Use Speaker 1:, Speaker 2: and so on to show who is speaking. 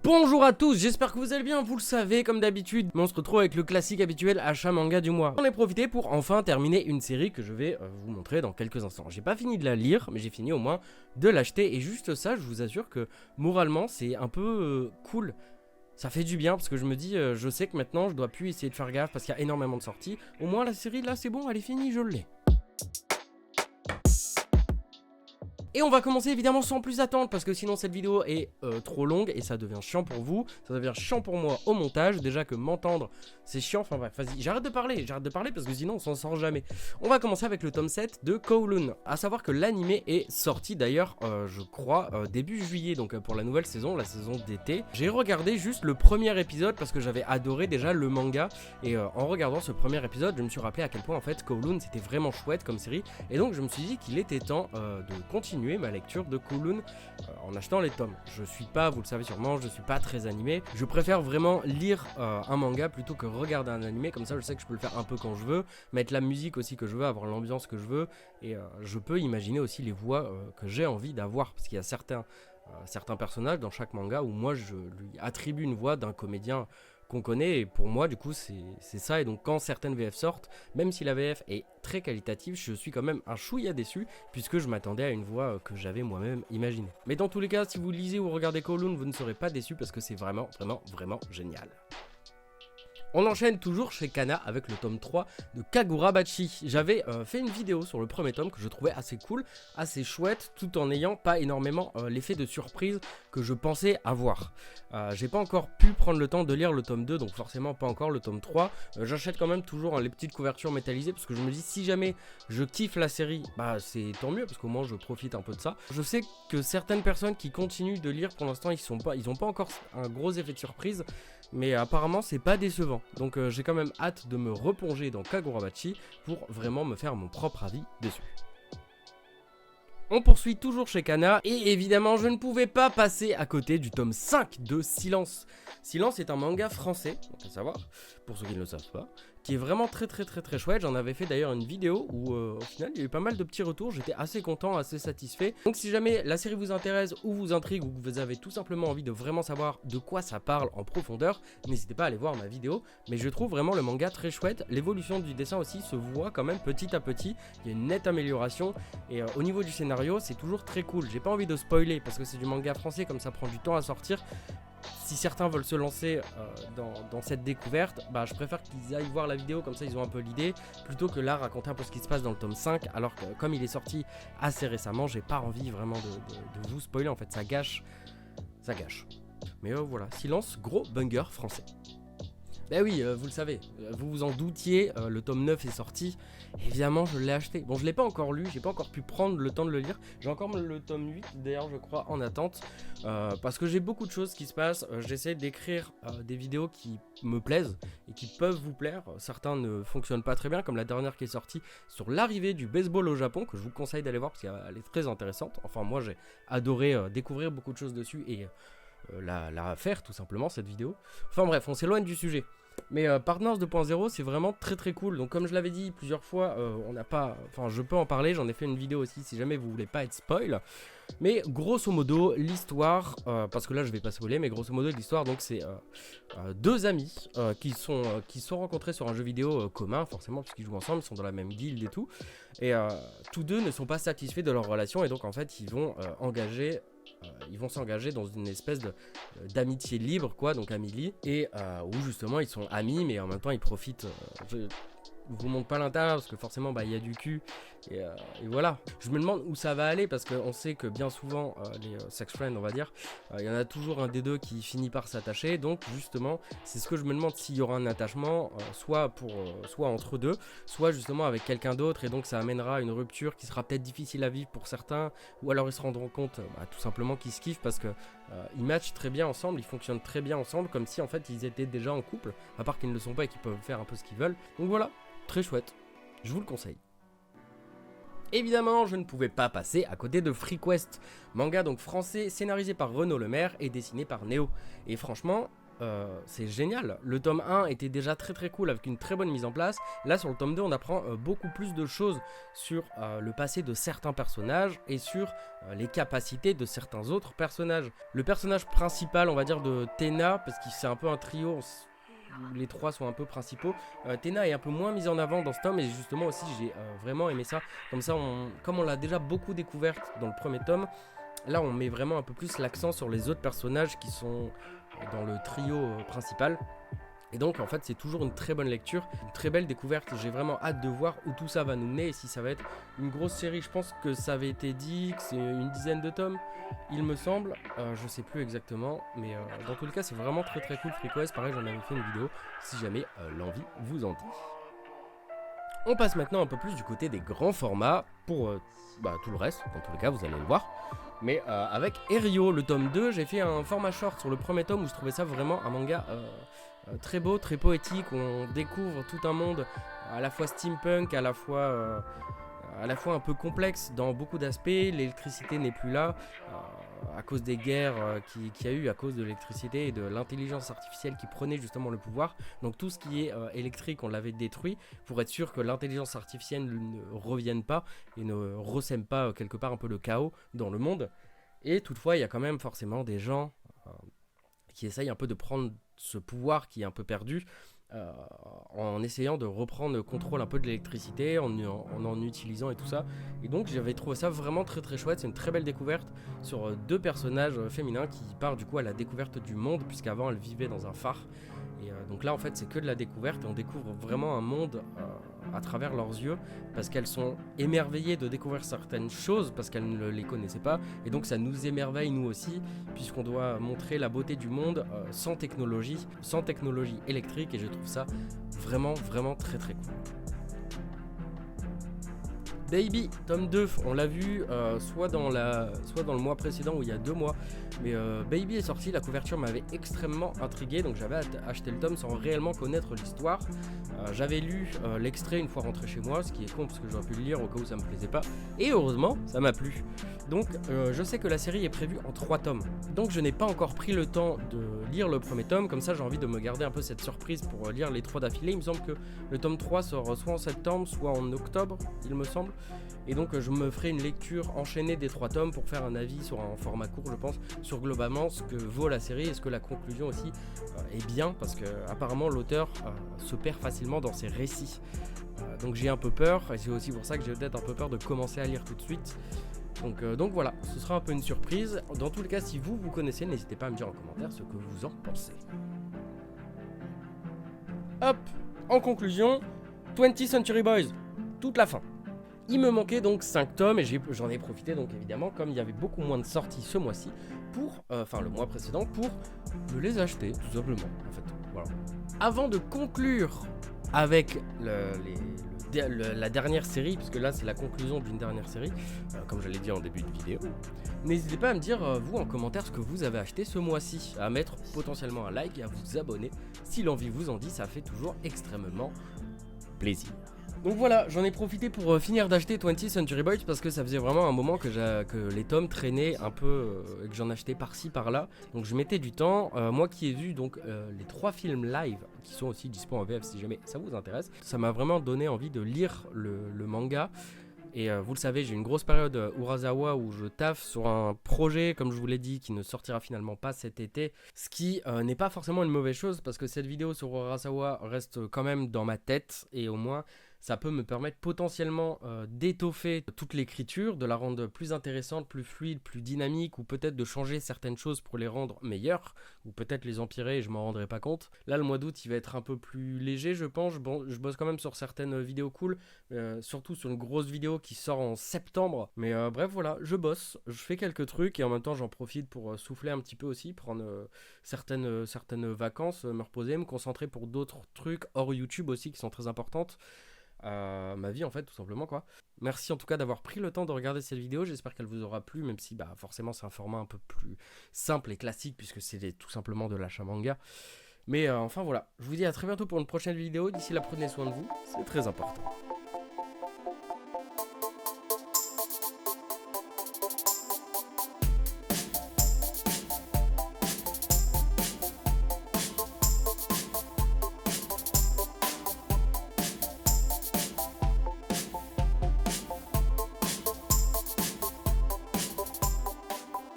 Speaker 1: Bonjour à tous, j'espère que vous allez bien, vous le savez comme d'habitude, mais on se retrouve avec le classique habituel achat manga du mois. J'en ai profité pour enfin terminer une série que je vais vous montrer dans quelques instants. J'ai pas fini de la lire, mais j'ai fini au moins de l'acheter, et juste ça, je vous assure que moralement c'est un peu cool. Ça fait du bien parce que je me dis, je sais que maintenant je dois plus essayer de faire gaffe parce qu'il y a énormément de sorties. Au moins la série là c'est bon, elle est finie, je l'ai. Et on va commencer évidemment sans plus attendre parce que sinon cette vidéo est trop longue et ça devient chiant pour vous, ça devient chiant pour moi au montage, déjà que m'entendre c'est chiant, enfin bref, vas-y, j'arrête de parler parce que sinon on s'en sort jamais. On va commencer avec le tome 7 de Kowloon, à savoir que l'animé est sorti d'ailleurs, je crois, début juillet, donc pour la nouvelle saison, la saison d'été. J'ai regardé juste le premier épisode parce que j'avais adoré déjà le manga et en regardant ce premier épisode, je me suis rappelé à quel point en fait Kowloon c'était vraiment chouette comme série et donc je me suis dit qu'il était temps de continuer ma lecture de Kowloon en achetant les tomes. Je suis pas, vous le savez sûrement, je suis pas très animé. Je préfère vraiment lire un manga plutôt que regarder un animé, comme ça je sais que je peux le faire un peu quand je veux, mettre la musique aussi que je veux, avoir l'ambiance que je veux, et je peux imaginer aussi les voix que j'ai envie d'avoir, parce qu'il y a certains personnages dans chaque manga où moi je lui attribue une voix d'un comédien qu'on connaît, et pour moi du coup c'est ça. Et donc quand certaines VF sortent, même si la VF est très qualitative, je suis quand même un chouïa déçu puisque je m'attendais à une voix que j'avais moi-même imaginée. Mais dans tous les cas, si vous lisez ou regardez Kowloon, vous ne serez pas déçu parce que c'est vraiment génial. On enchaîne toujours chez Kana avec le tome 3 de Kagurabachi. J'avais fait une vidéo sur le premier tome que je trouvais assez cool, assez chouette, tout en n'ayant pas énormément l'effet de surprise que je pensais avoir. J'ai pas encore pu prendre le temps de lire le tome 2, donc forcément pas encore le tome 3. J'achète quand même toujours les petites couvertures métallisées parce que je me dis si jamais je kiffe la série, bah c'est tant mieux parce qu'au moins je profite un peu de ça. Je sais que certaines personnes qui continuent de lire pour l'instant ils ont pas encore un gros effet de surprise, mais apparemment c'est pas décevant. Donc j'ai quand même hâte de me replonger dans Kagurabachi pour vraiment me faire mon propre avis dessus. On poursuit toujours chez Kana, et évidemment je ne pouvais pas passer à côté du tome 5 de Silence. Silence est un manga français, on peut savoir, pour ceux qui ne le savent pas, qui est vraiment très chouette. J'en avais fait d'ailleurs une vidéo où au final il y a eu pas mal de petits retours, j'étais assez content, assez satisfait. Donc si jamais la série vous intéresse ou vous intrigue ou que vous avez tout simplement envie de vraiment savoir de quoi ça parle en profondeur, n'hésitez pas à aller voir ma vidéo. Mais je trouve vraiment le manga très chouette, l'évolution du dessin aussi se voit quand même petit à petit, il y a une nette amélioration, et au niveau du scénario c'est toujours très cool. J'ai pas envie de spoiler parce que c'est du manga français, comme ça prend du temps à sortir. Si certains veulent se lancer dans cette découverte, bah, je préfère qu'ils aillent voir la vidéo, comme ça ils ont un peu l'idée, plutôt que là raconter un peu ce qui se passe dans le tome 5, alors que comme il est sorti assez récemment, j'ai pas envie vraiment de vous spoiler, en fait ça gâche. Mais voilà, Silence, gros banger français. Ben oui, vous le savez, vous vous en doutiez, le tome 9 est sorti, évidemment je l'ai acheté. Bon, je l'ai pas encore lu, j'ai pas encore pu prendre le temps de le lire, j'ai encore le tome 8 d'ailleurs je crois en attente, parce que j'ai beaucoup de choses qui se passent, j'essaie d'écrire des vidéos qui me plaisent et qui peuvent vous plaire. Certains ne fonctionnent pas très bien, comme la dernière qui est sortie sur l'arrivée du baseball au Japon, que je vous conseille d'aller voir parce qu'elle est très intéressante. Enfin moi j'ai adoré découvrir beaucoup de choses dessus et la faire tout simplement cette vidéo. Enfin bref, on s'éloigne du sujet. Mais Partners 2.0 c'est vraiment très cool. Donc comme je l'avais dit plusieurs fois, je peux en parler, j'en ai fait une vidéo aussi si jamais vous voulez pas être spoil. Mais grosso modo l'histoire, parce que là je vais pas spoiler, mais grosso modo l'histoire donc c'est deux amis qui sont rencontrés sur un jeu vidéo commun, forcément puisqu'ils jouent ensemble, ils sont dans la même guilde et tout. Et tous deux ne sont pas satisfaits de leur relation et donc en fait ils vont s'engager dans une espèce d'amitié libre, quoi, donc Amélie, et où justement ils sont amis, mais en même temps ils profitent. Je vous montre pas l'intérieur parce que forcément il y a du cul et voilà. Je me demande où ça va aller parce qu'on sait que bien souvent les sex friends on va dire, il y en a toujours un des deux qui finit par s'attacher, donc justement c'est ce que je me demande, s'il y aura un attachement soit entre deux, soit justement avec quelqu'un d'autre, et donc ça amènera une rupture qui sera peut-être difficile à vivre pour certains, ou alors ils se rendront compte tout simplement qu'ils se kiffent parce que ils matchent très bien ensemble, ils fonctionnent très bien ensemble, comme si en fait ils étaient déjà en couple, à part qu'ils ne le sont pas et qu'ils peuvent faire un peu ce qu'ils veulent. Donc voilà, très chouette, je vous le conseille. Évidemment, je ne pouvais pas passer à côté de FreeQuest, manga donc français scénarisé par Renaud Lemaire et dessiné par Néo. Et franchement, c'est génial. Le tome 1 était déjà très très cool avec une très bonne mise en place. Là sur le tome 2 on apprend beaucoup plus de choses sur le passé de certains personnages et sur les capacités de certains autres personnages. Le personnage principal on va dire de Tena, parce que c'est un peu un trio, les trois sont un peu principaux. Tena est un peu moins mise en avant dans ce tome et justement aussi j'ai vraiment aimé ça. Comme ça, comme on l'a déjà beaucoup découverte dans le premier tome, là on met vraiment un peu plus l'accent sur les autres personnages qui sont dans le trio principal. Et donc en fait c'est toujours une très bonne lecture, une très belle découverte. J'ai vraiment hâte de voir où tout ça va nous mener et si ça va être une grosse série. Je pense que ça avait été dit que c'est une dizaine de tomes, il me semble. Je sais plus exactement, mais dans tous les cas c'est vraiment très très cool. FreakOS, pareil, j'en avais fait une vidéo si jamais l'envie vous en dit. On passe maintenant un peu plus du côté des grands formats pour tout le reste. Dans tous les cas vous allez le voir. Mais avec Erio, le tome 2, j'ai fait un format short sur le premier tome où je trouvais ça vraiment un manga très beau, très poétique, où on découvre tout un monde à la fois steampunk, à la fois un peu complexe dans beaucoup d'aspects. L'électricité n'est plus là à cause des guerres qu'il y a eu à cause de l'électricité et de l'intelligence artificielle qui prenait justement le pouvoir. Donc tout ce qui est électrique, on l'avait détruit pour être sûr que l'intelligence artificielle ne revienne pas et ne ressème pas quelque part un peu le chaos dans le monde. Et toutefois, il y a quand même forcément des gens qui essayent un peu de prendre ce pouvoir qui est un peu perdu en essayant de reprendre le contrôle un peu de l'électricité, en utilisant et tout ça. Et donc j'avais trouvé ça vraiment très très chouette. C'est une très belle découverte sur deux personnages féminins qui partent du coup à la découverte du monde, puisqu'avant elles vivaient dans un phare. Et donc là en fait c'est que de la découverte et on découvre vraiment un monde à travers leurs yeux, parce qu'elles sont émerveillées de découvrir certaines choses parce qu'elles ne les connaissaient pas, et donc ça nous émerveille nous aussi puisqu'on doit montrer la beauté du monde sans technologie électrique, et je trouve ça vraiment vraiment très très cool. Baby, tome 2, on l'a vu soit dans le mois précédent ou il y a 2 mois, mais Baby est sorti, la couverture m'avait extrêmement intrigué, donc j'avais acheté le tome sans réellement connaître l'histoire. J'avais lu l'extrait une fois rentré chez moi, ce qui est con parce que j'aurais pu le lire au cas où ça me plaisait pas, et heureusement ça m'a plu. Donc je sais que la série est prévue en 3 tomes, donc je n'ai pas encore pris le temps de lire le premier tome, comme ça j'ai envie de me garder un peu cette surprise pour lire les 3 d'affilée. Il me semble que le tome 3 sort soit en septembre, soit en octobre, il me semble. Et donc je me ferai une lecture enchaînée des 3 tomes pour faire un avis sur un format court, je pense, sur globalement ce que vaut la série. Est-ce que la conclusion aussi est bien, parce que apparemment l'auteur se perd facilement dans ses récits. Donc j'ai un peu peur, et c'est aussi pour ça que j'ai peut-être un peu peur de commencer à lire tout de suite. Donc voilà, ce sera un peu une surprise. Dans tous les cas, si vous connaissez, n'hésitez pas à me dire en commentaire ce que vous en pensez. Hop, en conclusion, 20th Century Boys, toute la fin. Il me manquait donc 5 tomes et j'en ai profité donc évidemment, comme il y avait beaucoup moins de sorties ce mois-ci, le mois précédent, pour me les acheter tout simplement. En fait, voilà. Avant de conclure avec la dernière série, puisque là c'est la conclusion d'une dernière série, comme je l'ai dit en début de vidéo, n'hésitez pas à me dire vous en commentaire ce que vous avez acheté ce mois-ci, à mettre potentiellement un like et à vous abonner si l'envie vous en dit, ça fait toujours extrêmement plaisir. Donc voilà, j'en ai profité pour finir d'acheter 20th Century Boys parce que ça faisait vraiment un moment que les tomes traînaient un peu et que j'en achetais par-ci par-là. Donc je mettais du temps. Moi qui ai vu donc les 3 films live qui sont aussi dispo en VF si jamais ça vous intéresse, ça m'a vraiment donné envie de lire le manga. Et vous le savez, j'ai une grosse période Urasawa où je taffe sur un projet, comme je vous l'ai dit, qui ne sortira finalement pas cet été. Ce qui n'est pas forcément une mauvaise chose parce que cette vidéo sur Urasawa reste quand même dans ma tête et au moins ça peut me permettre potentiellement d'étoffer toute l'écriture, de la rendre plus intéressante, plus fluide, plus dynamique, ou peut-être de changer certaines choses pour les rendre meilleures, ou peut-être les empirer et je m'en rendrai pas compte. Là, le mois d'août, il va être un peu plus léger, je pense. Je bosse quand même sur certaines vidéos cool, surtout sur une grosse vidéo qui sort en septembre. Mais bref, voilà, je bosse, je fais quelques trucs et en même temps, j'en profite pour souffler un petit peu aussi, prendre certaines vacances, me reposer, me concentrer pour d'autres trucs hors YouTube aussi qui sont très importantes. Ma vie en fait tout simplement quoi. Merci en tout cas d'avoir pris le temps de regarder cette vidéo, j'espère qu'elle vous aura plu, même si forcément c'est un format un peu plus simple et classique puisque c'est tout simplement de l'achat manga. Mais enfin voilà, je vous dis à très bientôt pour une prochaine vidéo, d'ici là prenez soin de vous, c'est très important.